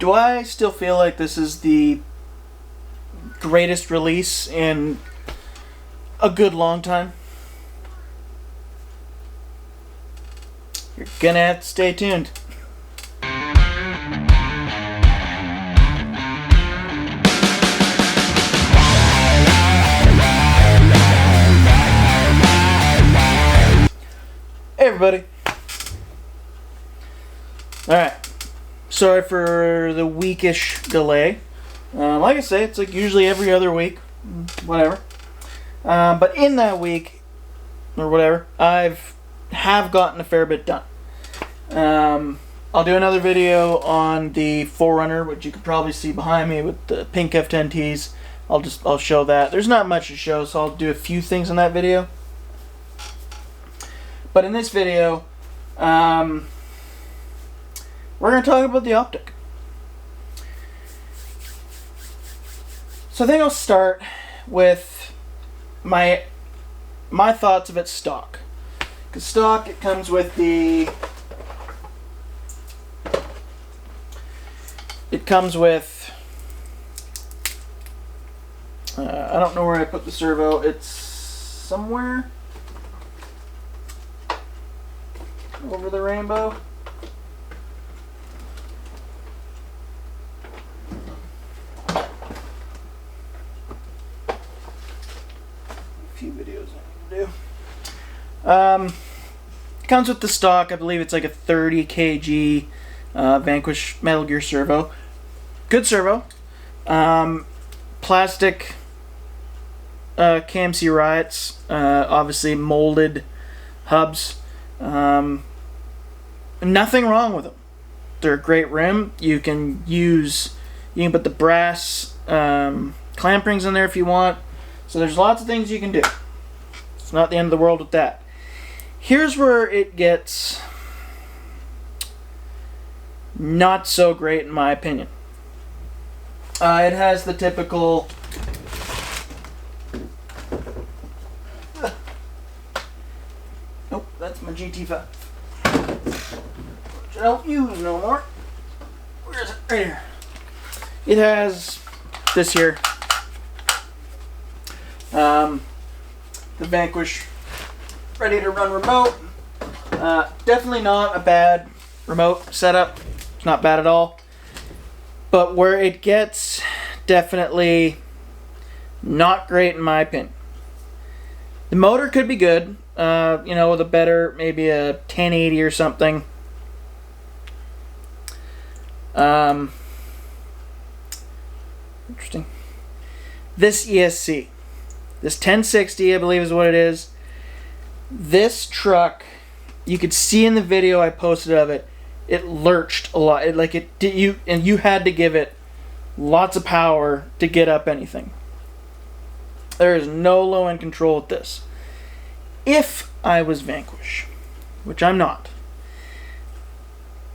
Do I still feel like this is the greatest release in a good long time? You're gonna have to stay tuned. Hey everybody. Alright. Sorry for the weekish delay. Like I say, it's like usually every other week. Whatever. But in that week, or whatever, have gotten a fair bit done. I'll do another video on the Forerunner, which you can probably see behind me with the pink F10Ts. I'll show that. There's not much to show, so I'll do a few things in that video. But in this video, we're going to talk about the Optic. So I think I'll start with my thoughts of its stock. Because stock, it comes with the... It comes with... I don't know where I put the servo. It's somewhere over the rainbow. A few videos I need to do. Comes with the stock. I believe it's like a 30 kg Vanquish Metal Gear servo. Good servo. Plastic KMC Riots. Obviously molded hubs. Nothing wrong with them. They're a great rim. You can put the brass clamp rings in there if you want. So there's lots of things you can do. It's not the end of the world with that. Here's where it gets not so great in my opinion. It has the typical that's my GT5, which I don't use no more. Where is it? Right here. It has this here, the Vanquish ready to run remote. Definitely not a bad remote setup. It's not bad at all. But where it gets definitely not great in my opinion. The motor could be good. You know, with a better, maybe a 1080 or something. Interesting. This ESC. This 1060, I believe is what it is. This truck, you could see in the video I posted of it, it lurched a lot. You had to give it lots of power to get up anything. There is no low-end control with this. If I was Vanquish, which I'm not,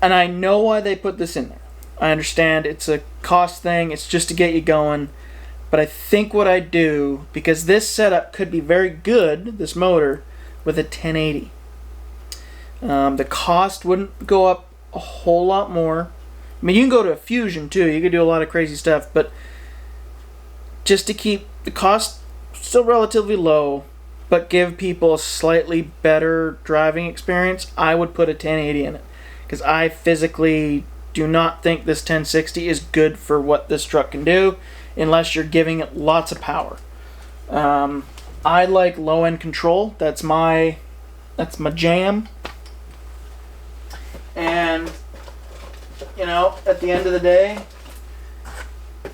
and I know why they put this in there. I understand it's a cost thing, it's just to get you going, but I think what I do, because this setup could be very good, this motor, with a 1080. The cost wouldn't go up a whole lot more. I mean, you can go to a Fusion too, you could do a lot of crazy stuff, but just to keep the cost still relatively low, but give people a slightly better driving experience, I would put a 1080 in it. Because I physically do not think this 1060 is good for what this truck can do, unless you're giving it lots of power. I like low-end control. That's my jam. And, you know, at the end of the day,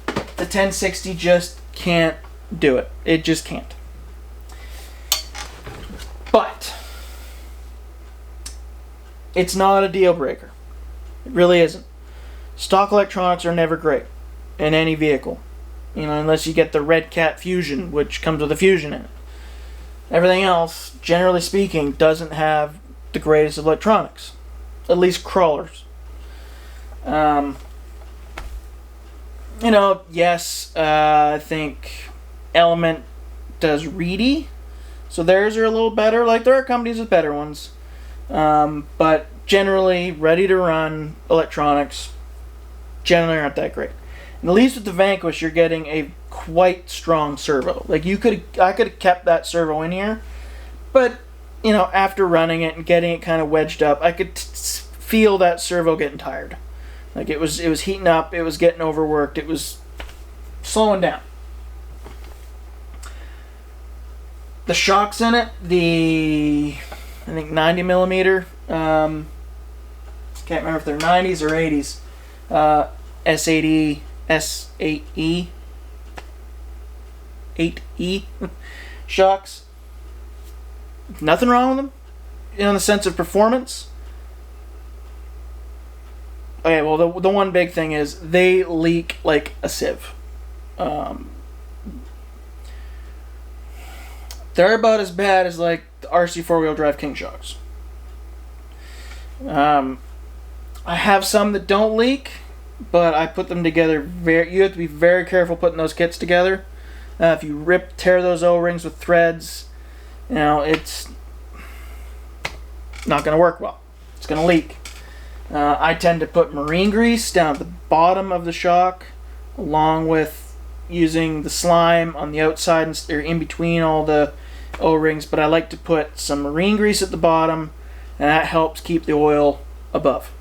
the 1060 just can't do it. It just can't. But it's not a deal breaker. It really isn't. Stock electronics are never great in any vehicle. You know, unless you get the Red Cat Fusion, which comes with a Fusion in it. Everything else, generally speaking, doesn't have the greatest electronics. At least crawlers. You know, yes, I think Element does Reedy. So theirs are a little better. Like, there are companies with better ones. But generally, ready to run electronics, generally aren't that great. And at least with the Vanquish, you're getting a quite strong servo. Like I could have kept that servo in here, but you know, after running it and getting it kind of wedged up, I could feel that servo getting tired. Like it was heating up, it was getting overworked, it was slowing down. The shocks in it, I think 90 millimeter. Can't remember if they're 90s or 80s. S8E 8E shocks. Nothing wrong with them, you know, in the sense of performance. Okay, well, the one big thing is they leak like a sieve. They're about as bad as like the RC four-wheel drive King shocks. I have some that don't leak, but I put them together you have to be very careful putting those kits together. If you tear those O-rings with threads, you know, it's not going to work well. It's going to leak. I tend to put marine grease down at the bottom of the shock, along with using the slime on the outside or in between all the O-rings, but I like to put some marine grease at the bottom, and that helps keep the oil above.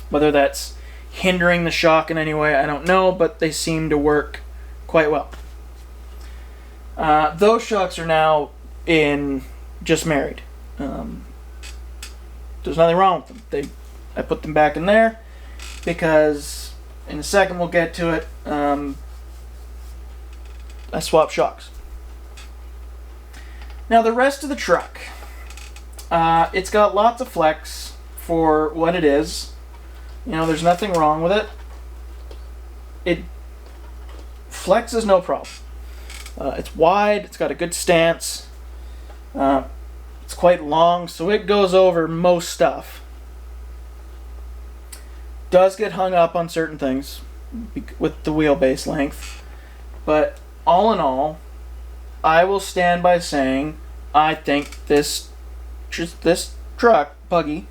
Whether that's hindering the shock in any way, I don't know, but they seem to work quite well. Those shocks are now in just married. There's nothing wrong with them. I put them back in there because in a second we'll get to it. I swap shocks. Now the rest of the truck, it's got lots of flex for what it is. You know, there's nothing wrong with it. It flexes no problem. It's wide, it's got a good stance, it's quite long, so it goes over most stuff. Does get hung up on certain things with the wheelbase length, but all in all, I will stand by saying I think this truck, buggy,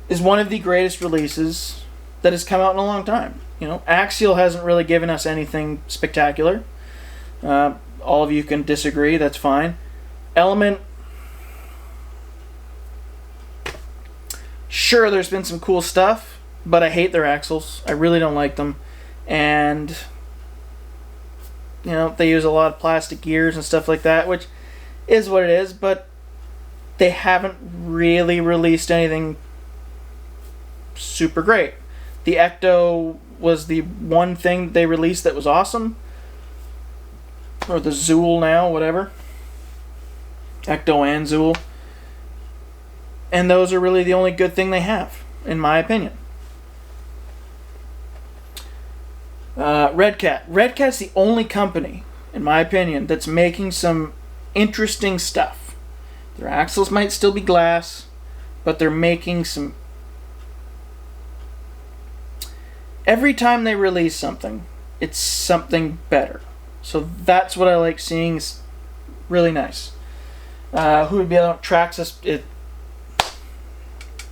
is one of the greatest releases that has come out in a long time. You know, Axial hasn't really given us anything spectacular. All of you can disagree, that's fine. Element, sure, there's been some cool stuff, but I hate their axles. I really don't like them. And, you know, they use a lot of plastic gears and stuff like that, which is what it is, but they haven't really released anything super great. The Ecto was the one thing they released that was awesome. Or the Zool now, whatever. Ecto and Zool. And those are really the only good thing they have, in my opinion. Red Cat. Red Cat's the only company, in my opinion, that's making some interesting stuff. Their axles might still be glass, but they're making some... Every time they release something, it's something better. So that's what I like seeing. Is really nice. Who would be able to track us?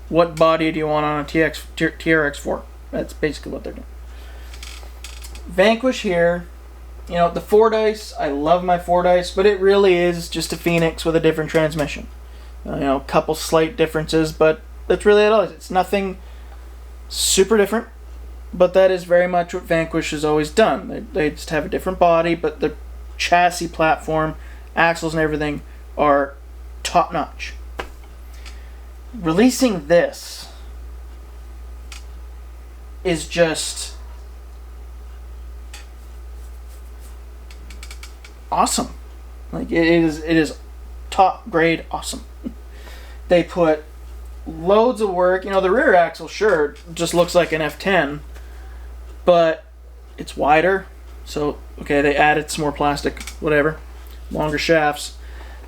What body do you want on a TRX4? That's basically what they're doing. Vanquish here. You know, the Fordyce, I love my Fordyce, but it really is just a Phoenix with a different transmission. You know, a couple slight differences, but that's really all it is. It's nothing super different. But that is very much what Vanquish has always done. They just have a different body, but the chassis platform, axles and everything are top-notch. Releasing this is just awesome. Like it is top grade awesome. They put loads of work. You know, the rear axle, sure, just looks like an F10. But it's wider, so okay, they added some more plastic, whatever, longer shafts.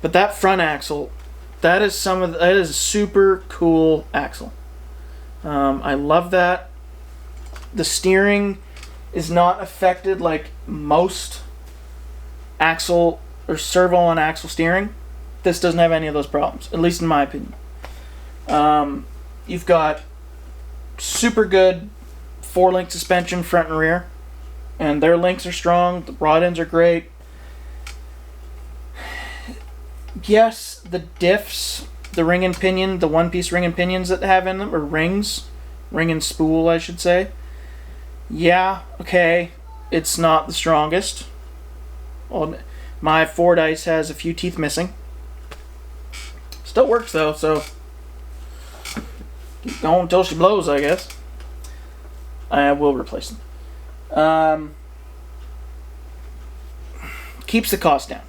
But that front axle, that is a super cool axle. I love that. The steering is not affected like most axle or servo on axle steering. This doesn't have any of those problems, at least in my opinion. You've got super good 4-link suspension front and rear, and their links are strong. The rod ends are great. Yes, the diffs, the ring and pinion, the one-piece ring and pinions that they have in them, or rings, ring and spool, I should say. Yeah, okay, it's not the strongest. Well, my Fordyce has a few teeth missing. Still works though, so keep going until she blows, I guess. I will replace them. Keeps the cost down.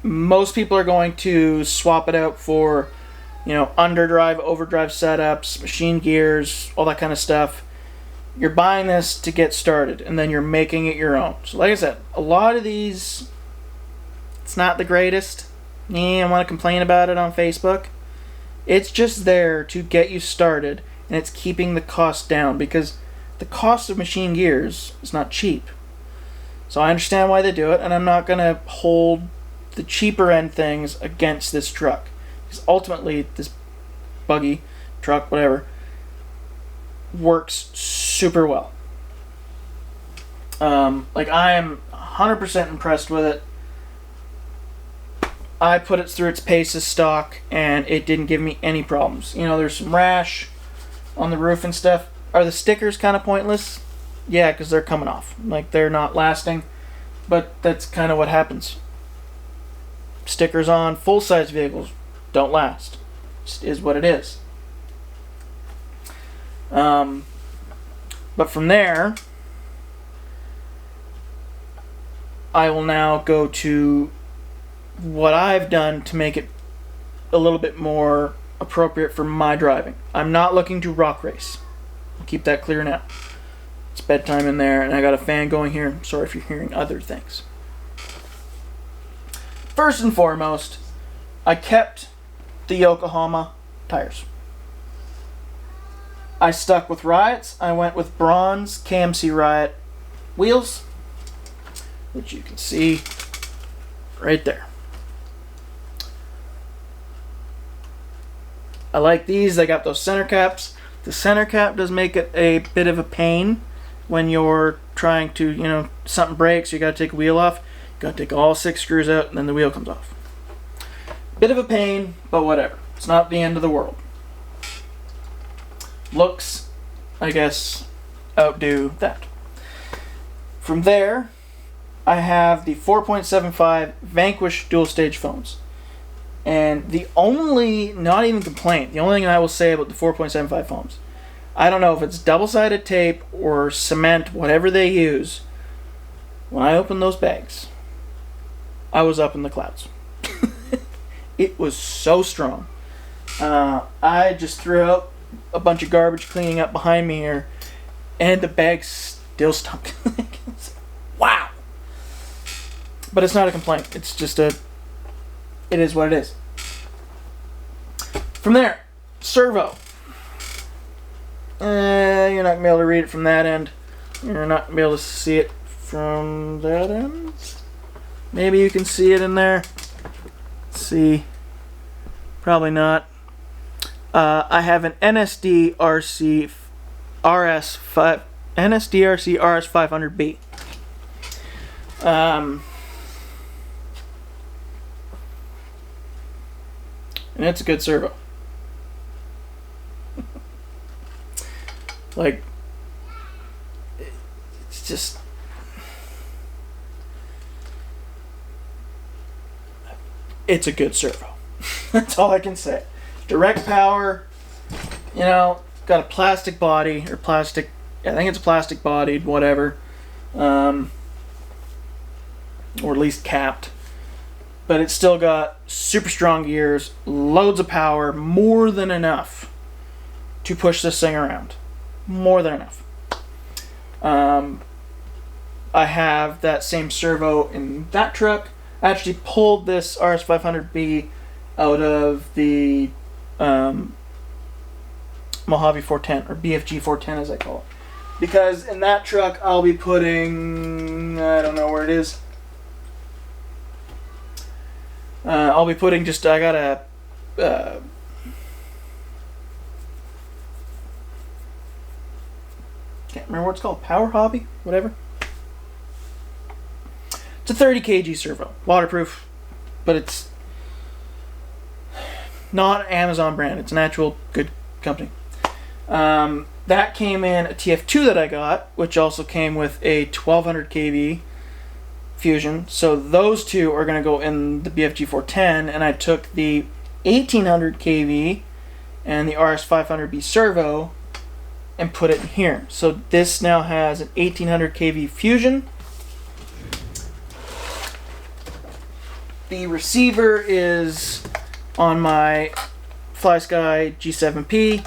Most people are going to swap it out for, you know, underdrive, overdrive setups, machine gears, all that kind of stuff. You're buying this to get started, and then you're making it your own. So like I said, a lot of these, it's not the greatest. I want to complain about it on Facebook. It's just there to get you started, and it's keeping the cost down, because the cost of machine gears is not cheap. So I understand why they do it, and I'm not going to hold the cheaper end things against this truck. Because ultimately, this buggy, truck, whatever, works super well. Like, I am 100% impressed with it. I put it through its paces stock, and it didn't give me any problems. You know, there's some rash on the roof and stuff. Are the stickers kind of pointless? Yeah, because they're coming off. Like, they're not lasting. But that's kind of what happens. Stickers on full-size vehicles don't last. It just is what it is. But from there, I will now go to what I've done to make it a little bit more appropriate for my driving. I'm not looking to rock race. I'll keep that clear now. It's bedtime in there, and I got a fan going here. Sorry if you're hearing other things. First and foremost, I kept the Yokohama tires. I stuck with Riots. I went with bronze KMC Riot wheels, which you can see right there. I like these. They got those center caps. The center cap does make it a bit of a pain when you're trying to, you know, something breaks, you got to take a wheel off. You got to take all 6 screws out, and then the wheel comes off. Bit of a pain, but whatever. It's not the end of the world. Looks, I guess, outdo that. From there, I have the 4.75 Vanquish dual stage phones. And the only, not even complaint, the only thing I will say about the 4.75 phones, I don't know if it's double-sided tape or cement, whatever they use, when I opened those bags, I was up in the clouds. It was so strong. I just threw out a bunch of garbage cleaning up behind me here, and the bag still stunk. Wow! But it's not a complaint. It's just it is what it is. From there, servo. You're not going to be able to read it from that end. You're not going to be able to see it from that end. Maybe you can see it in there. Let's see. Probably not. I have an NSD RC RS5 NSD RC RS500B. And it's a good servo. Like, it's just, it's a good servo. That's all I can say. Direct power, you know, got a plastic body, or plastic, I think it's plastic bodied, whatever. Or at least capped. But it's still got super strong gears, loads of power, more than enough to push this thing around. More than enough. I have that same servo in that truck. I actually pulled this RS500B out of the Mojave 410, or BFG 410 as I call it. Because in that truck I'll be putting, I don't know where it is. I'll be putting just, I got a Can't remember what it's called. Power Hobby? Whatever. It's a 30 kg servo. Waterproof, but it's not an Amazon brand. It's an actual good company. That came in a TF2 that I got, which also came with a 1200 kV fusion. So those two are going to go in the BFG 410, and I took the 1800 kV and the RS500B servo and put it in here. So this now has an 1800 kV fusion. The receiver is on my FlySky G7P.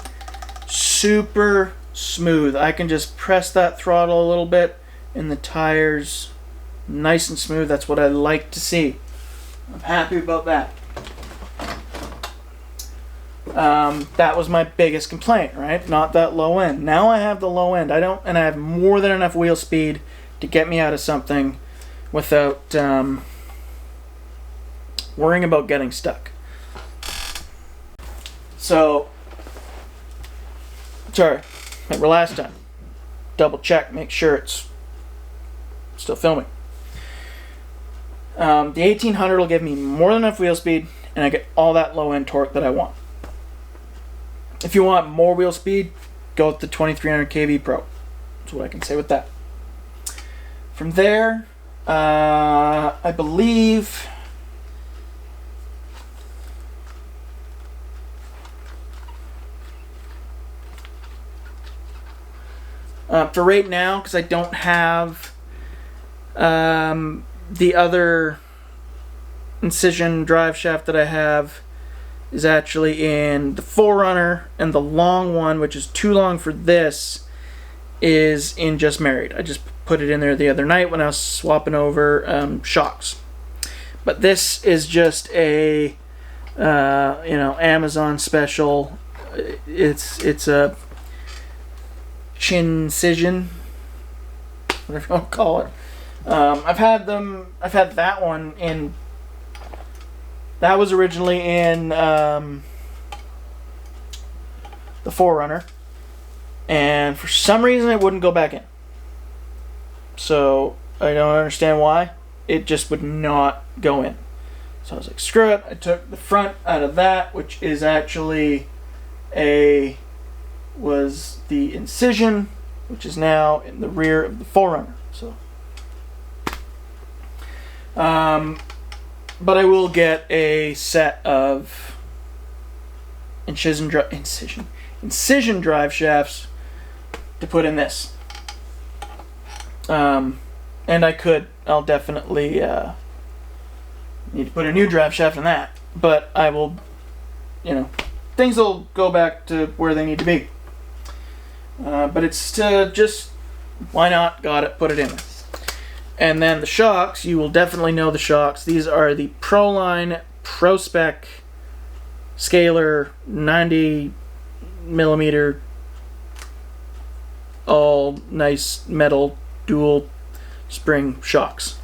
Super smooth. I can just press that throttle a little bit and the tire's nice and smooth. That's what I like to see. I'm happy about that. That was my biggest complaint, right? Not that low end. Now I have the low end. And I have more than enough wheel speed to get me out of something without worrying about getting stuck. So, sorry, remember last time, double check, make sure it's still filming. The 1800 will give me more than enough wheel speed, and I get all that low end torque that I want. If you want more wheel speed, go with the 2300 kV Pro. That's what I can say with that. From there, I believe for right now, because I don't have the other incision drive shaft that I have is actually in the Forerunner, and the long one, which is too long for this, is in Just Married. I just put it in there the other night when I was swapping over shocks. But this is just a Amazon special. It's a Chincision, whatever you want to call it. I've had that one in. That was originally in the Forerunner, and for some reason it wouldn't go back in. So I don't understand why. It just would not go in. So I was like, screw it. I took the front out of that, which is actually was the incision, which is now in the rear of the Forerunner. So, but I will get a set of incision drive shafts to put in this. And I'll definitely need to put a new drive shaft in that. But I will, things will go back to where they need to be. But it's just, why not? Got it, put it in. And then the shocks, you will definitely know the shocks. These are the Proline Pro Spec Scalar 90mm, all nice metal dual spring shocks.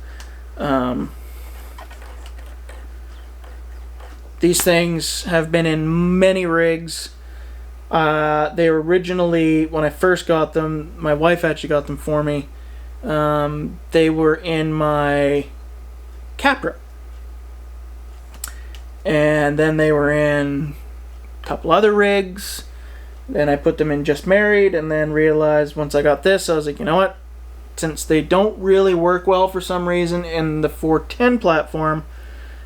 These things have been in many rigs. They were originally, when I first got them, my wife actually got them for me. They were in my Capra. And then they were in a couple other rigs. Then I put them in Just Married, and then realized once I got this, I was like, you know what? Since they don't really work well for some reason in the 410 platform,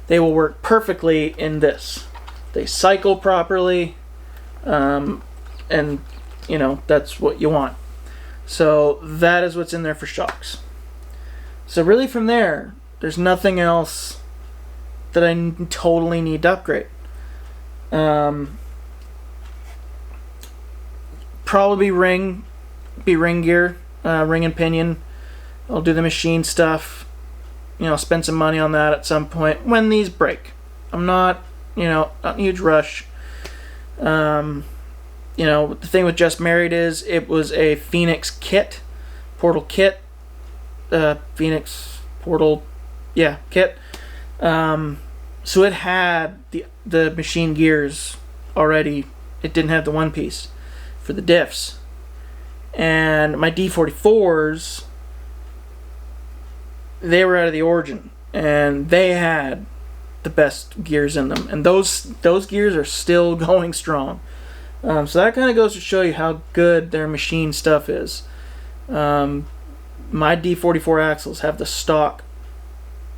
they will work perfectly in this. They cycle properly. And that's what you want. So that is what's in there for shocks. So really from there, there's nothing else that I totally need to upgrade. Probably ring gear, ring and pinion. I'll do the machine stuff. Spend some money on that at some point when these break. I'm not in a huge rush. The thing with Just Married is it was a Phoenix kit, portal kit, Phoenix portal, kit. So it had the machine gears already. It didn't have the one piece for the diffs, And my D44s, they were out of the Origin, and they had the best gears in them, and those gears are still going strong. So that kind of goes to show you how good their machine stuff is. My D44 axles have the stock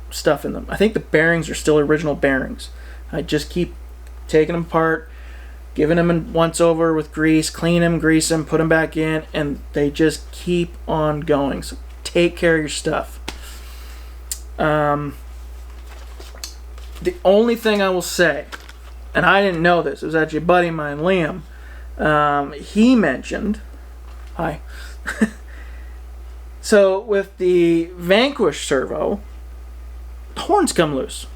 stuff in them. I think the bearings are still original bearings. I just keep taking them apart, giving them a once over with grease, clean them, grease them, put them back in, and they just keep on going. So take care of your stuff. The only thing I will say, and I didn't know this, it was actually a buddy of mine, Liam. He mentioned, hi. So with the Vanquish servo, the horns come loose.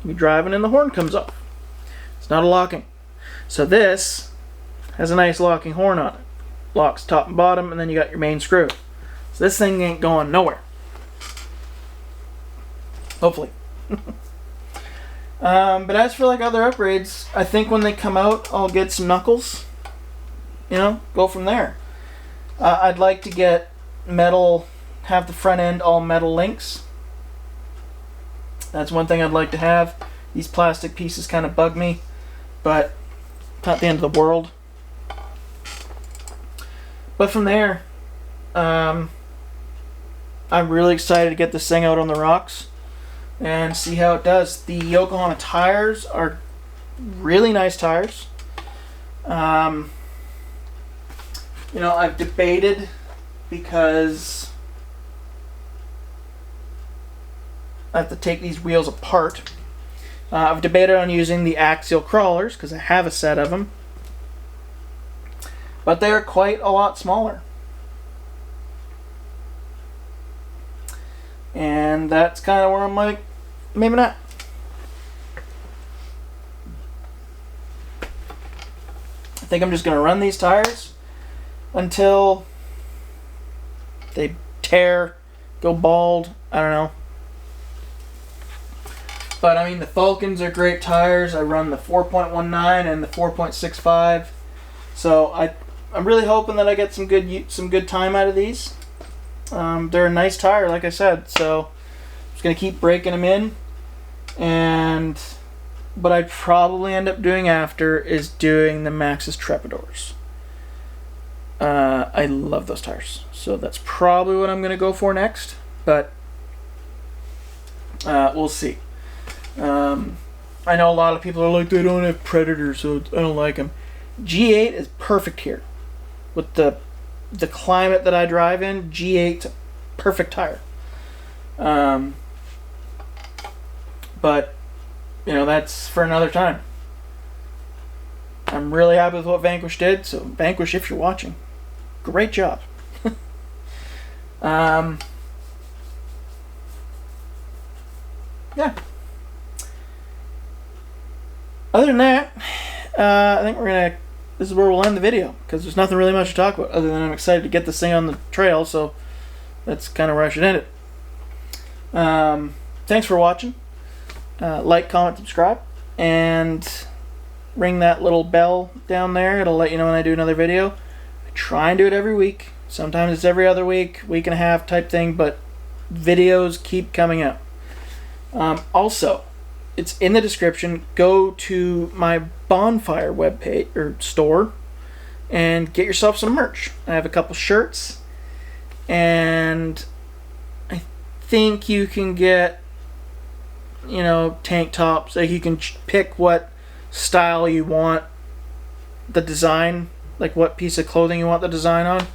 You're driving and the horn comes off. It's not a locking. So this has a nice locking horn on it. Locks top and bottom, and then you got your main screw. So this thing ain't going nowhere. Hopefully. But as for like other upgrades, I think when they come out, I'll get some knuckles. You know, go from there. I'd like to get metal, have the front end all metal links. That's one thing I'd like to have. These plastic pieces kind of bug me, but not the end of the world. But from there, I'm really excited to get this thing out on the rocks and see how it does. The Yokohama tires are really nice tires. You know, I've debated, because I have to take these wheels apart. I've debated on using the axial crawlers because I have a set of them, but they are quite a lot smaller. And that's kind of where I'm like, maybe not. I think I'm just going to run these tires until they tear, go bald, I don't know. But I mean, the Falcons are great tires. I run the 4.19 and the 4.65. So I'm really hoping that I get some good time out of these. They're a nice tire, like I said, so I'm just gonna keep breaking them in. And what I'd probably end up doing after is doing the Maxxis Trepidors. I love those tires, so that's probably what I'm gonna go for next. But we'll see. I know a lot of people are like, they don't have Predators, so I don't like them. G8 is perfect here. With the climate that I drive in, G8's a perfect tire. But, you know, that's for another time. I'm really happy with what Vanquish did, so Vanquish, if you're watching, great job. Yeah. Other than that, I think this is where we'll end the video, because there's nothing really much to talk about other than I'm excited to get this thing on the trail, so that's kind of where I should end it. Thanks for watching. Like, comment, subscribe, and ring that little bell down there. It'll let you know when I do another video. I try and do it every week. Sometimes it's every other week, week and a half type thing, but videos keep coming out. Also, it's in the description. Go to my Bonfire webpage or store and get yourself some merch. I have a couple shirts, and I think you can get, you know, tank tops. Like, you can pick what style you want the design, like what piece of clothing you want the design on.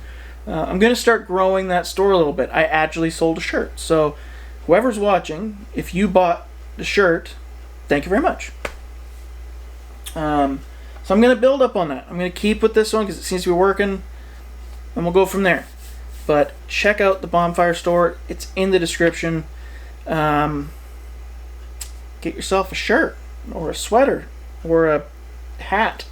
I'm going to start growing that store a little bit. I actually sold a shirt, so whoever's watching, if you bought the shirt, thank you very much. So I'm going to build up on that. I'm going to keep with this one because it seems to be working, and we'll go from there. But check out the Bonfire store. It's in the description. Get yourself a shirt or a sweater or a hat,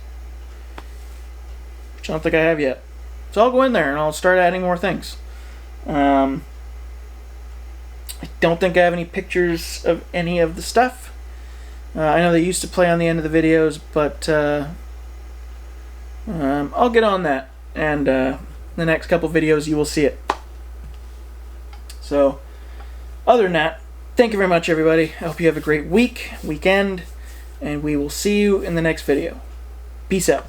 which I don't think I have yet. So I'll go in there and I'll start adding more things. I don't think I have any pictures of any of the stuff. I know they used to play on the end of the videos, but I'll get on that and In the next couple videos, you will see it. So, other than that, thank you very much, everybody. I hope you have a great weekend, and we will see you in the next video. Peace out.